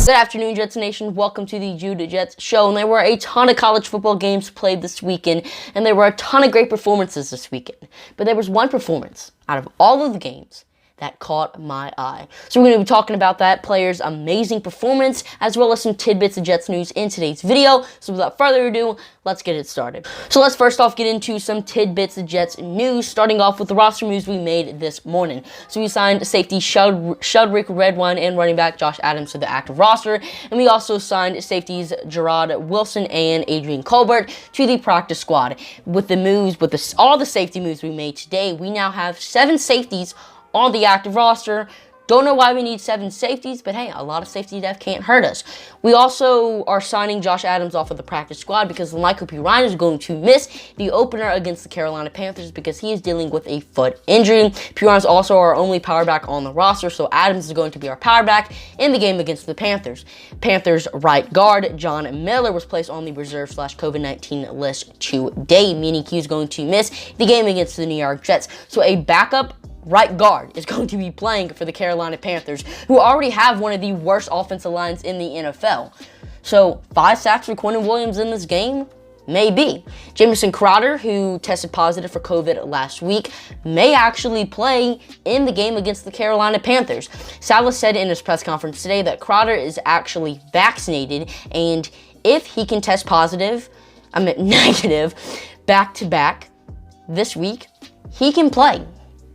Good afternoon, Jets Nation. Welcome to the Judah Jets show. And there were a ton of college football games played this weekend, and there were a ton of great performances this weekend. But there was one performance out of all of the games that caught my eye. So we're going to be talking about that player's amazing performance, as well as some tidbits of Jets news in today's video. So without further ado, let's get it started. So let's first off get into some tidbits of Jets news, starting off with the roster moves we made this morning. So we signed safety Sheldrick Redwine and running back Josh Adams to the active roster, and we also signed safeties Gerard Wilson and Adrian Colbert to the practice squad. With the moves, all the safety moves we made today, we now have 7 safeties on the active roster. Don't know why we need 7 safeties, but hey, a lot of safety depth can't hurt us. We also are signing Josh Adams off of the practice squad because Michael P. Ryan is going to miss the opener against the Carolina Panthers because he is dealing with a foot injury. P. Ryan is also our only power back on the roster, so Adams is going to be our power back in the game against the Panthers. Panthers right guard John Miller was placed on the reserve/COVID-19 list today, meaning he's going to miss the game against the New York Jets. So a backup right guard is going to be playing for the Carolina Panthers, who already have one of the worst offensive lines in the NFL. So 5 sacks for Quentin Williams in this game? Maybe. Jamison Crowder, who tested positive for COVID last week, may actually play in the game against the Carolina Panthers. Salas said in his press conference today that Crowder is actually vaccinated, and if he can test negative back-to-back this week, he can play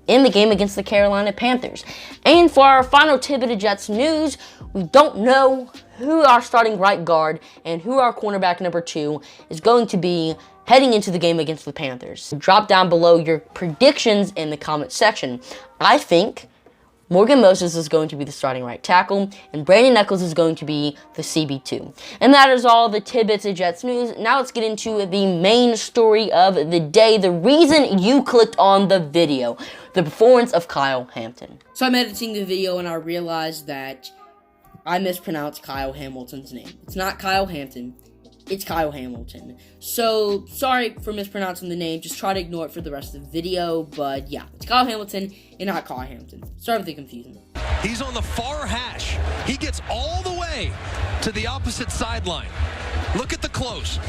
in the game against the Carolina Panthers. And for our final tidbit of Jets news, we don't know who our starting right guard and who our cornerback number 2 is going to be heading into the game against the Panthers. Drop down below your predictions in the comment section. I think Morgan Moses is going to be the starting right tackle, and Brandon Echols is going to be the CB2. And that is all the tidbits of Jets news. Now let's get into the main story of the day, the reason you clicked on the video, the performance of Kyle Hampton. So I'm editing the video and I realized that I mispronounced Kyle Hamilton's name. It's not Kyle Hampton. It's Kyle Hamilton. So, sorry for mispronouncing the name. Just try to ignore it for the rest of the video. But yeah, it's Kyle Hamilton and not Kyle Hampton. Sorry for the confusion. He's on the far hash. He gets all the way to the opposite sideline. Look at the close.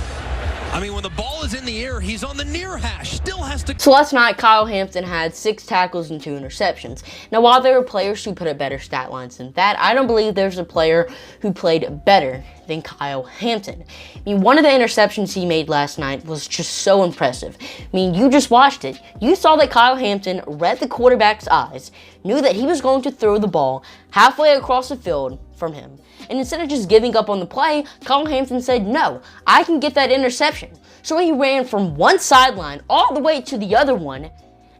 I mean, when the ball is in the air, he's on the near hash. Still has to. So last night, Kyle Hampton had 6 tackles and 2 interceptions. Now, while there were players who put up better stat lines than that, I don't believe there's a player who played better than Kyle Hampton. I mean, one of the interceptions he made last night was just so impressive. I mean, you just watched it. You saw that Kyle Hampton read the quarterback's eyes, knew that he was going to throw the ball halfway across the field from him. And instead of just giving up on the play, Kyle Hampton said, no, I can get that interception. So he ran from one sideline all the way to the other one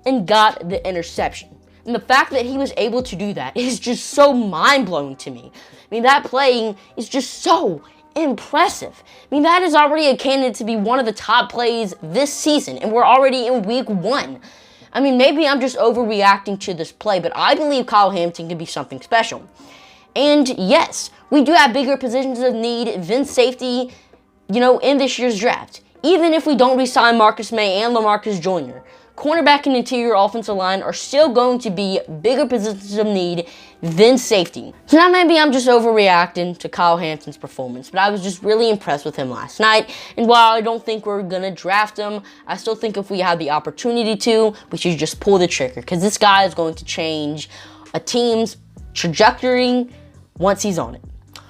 and got the interception. And the fact that he was able to do that is just so mind-blowing to me. I mean, that play is just so impressive. I mean, that is already a candidate to be one of the top plays this season, and we're already in week 1. I mean, maybe I'm just overreacting to this play, but I believe Kyle Hampton can be something special. And yes, we do have bigger positions of need than safety, in this year's draft. Even if we don't re-sign Marcus May and LaMarcus Joyner, cornerback and interior offensive line are still going to be bigger positions of need than safety. So now maybe I'm just overreacting to Kyle Hampton's performance, but I was just really impressed with him last night. And while I don't think we're going to draft him, I still think if we have the opportunity to, we should just pull the trigger, because this guy is going to change a team's trajectory once he's on it.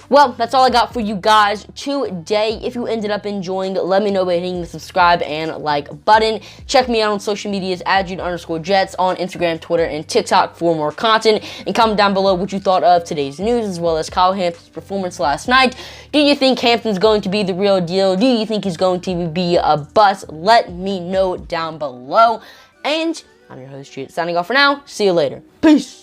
Well, that's all I got for you guys today. If you ended up enjoying, let me know by hitting the subscribe and like button. Check me out on social medias at Jude_Jets on Instagram, Twitter, and TikTok for more content. And comment down below what you thought of today's news, as well as Kyle Hampton's performance last night. Do you think Hampton's going to be the real deal? Do you think he's going to be a bust? Let me know down below. And I'm your host, Jude, signing off for now. See you later. Peace.